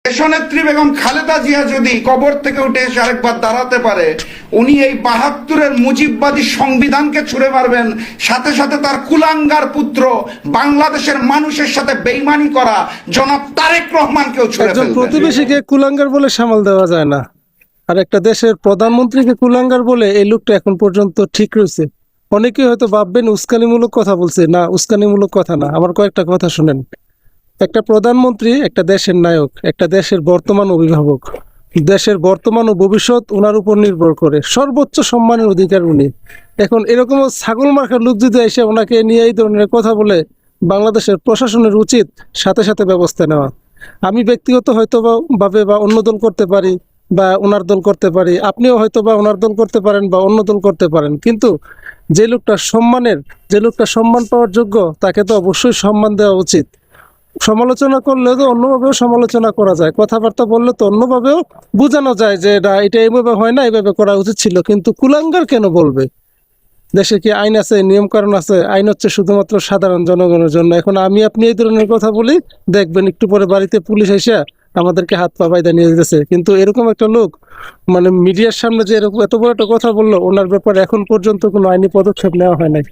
দেশনেত্রী বেগম খালেদা জিয়া যদি কবর থেকে উঠে এসে আরেকবার দাঁড়াতে পারে, উনি এই ৭২-এর মুজিববাদী সংবিধানকে ছুঁড়ে মারবেন, সাথে সাথে তার কুলাঙ্গার পুত্র বাংলাদেশের মানুষের সাথে বেইমানি করা জনাব তারেক রহমানকেও ছুঁড়ে একজন ফেলবেন। প্রতিবেশীকে কুলাঙ্গার বলে সামাল দেওয়া যায় না, আর একটা দেশের প্রধানমন্ত্রীকে কুলাঙ্গার বলে এই লোকটা এখন পর্যন্ত ঠিক রয়েছে। অনেকে হয়তো ভাববেন উস্কানিমূলক কথা বলছে, না উস্কানিমূলক কথা না। আমার কয়েকটা কথা শুনেন। একটা প্রধানমন্ত্রী একটা দেশের নায়ক, একটা দেশের বর্তমান অভিভাবক, দেশের বর্তমান ও ভবিষ্যৎ ওনার উপর নির্ভর করে, সর্বোচ্চ সম্মানের অধিকার উনি। এখন এরকম ছাগল মার্কার লোক যদি এসে ওনাকে নিয়ে এই ধরনের কথা বলে, বাংলাদেশের প্রশাসনের উচিত সাথে সাথে ব্যবস্থা নেওয়া। আমি ব্যক্তিগত হয়তো ভাবে বা অন্য দল করতে পারি বা ওনার দল করতে পারি, আপনিও হয়তো বা ওনার দল করতে পারেন বা অন্য দল করতে পারেন, কিন্তু যে লোকটা সম্মানের, যে লোকটা সম্মান পাওয়ার যোগ্য, তাকে তো অবশ্যই সম্মান দেওয়া উচিত। সমালোচনা করলে তো অন্যভাবেও সমালোচনা করা যায়, কথাবার্তা বললে তো অন্যভাবেও বোঝানো যায় যে না, এটা এইভাবে হয় না, এইভাবে করা উচিত ছিল। কিন্তু কুলাঙ্গার কেন বলবে? দেশে কি আইন আছে, নিয়ম কানুন আছে? আইন হচ্ছে শুধুমাত্র সাধারণ জনগণের জন্য। এখন আমি আপনি এই ধরনের কথা বলি, দেখবেন একটু পরে বাড়িতে পুলিশ এসে আমাদেরকে হাত পা বাইদা নিয়ে যেতেছে। কিন্তু এরকম একটা লোক মিডিয়ার সামনে যে এরকম এত বড় একটা কথা বললো, ওনার ব্যাপারে এখন পর্যন্ত কোনো আইনি পদক্ষেপ নেওয়া হয় নাই।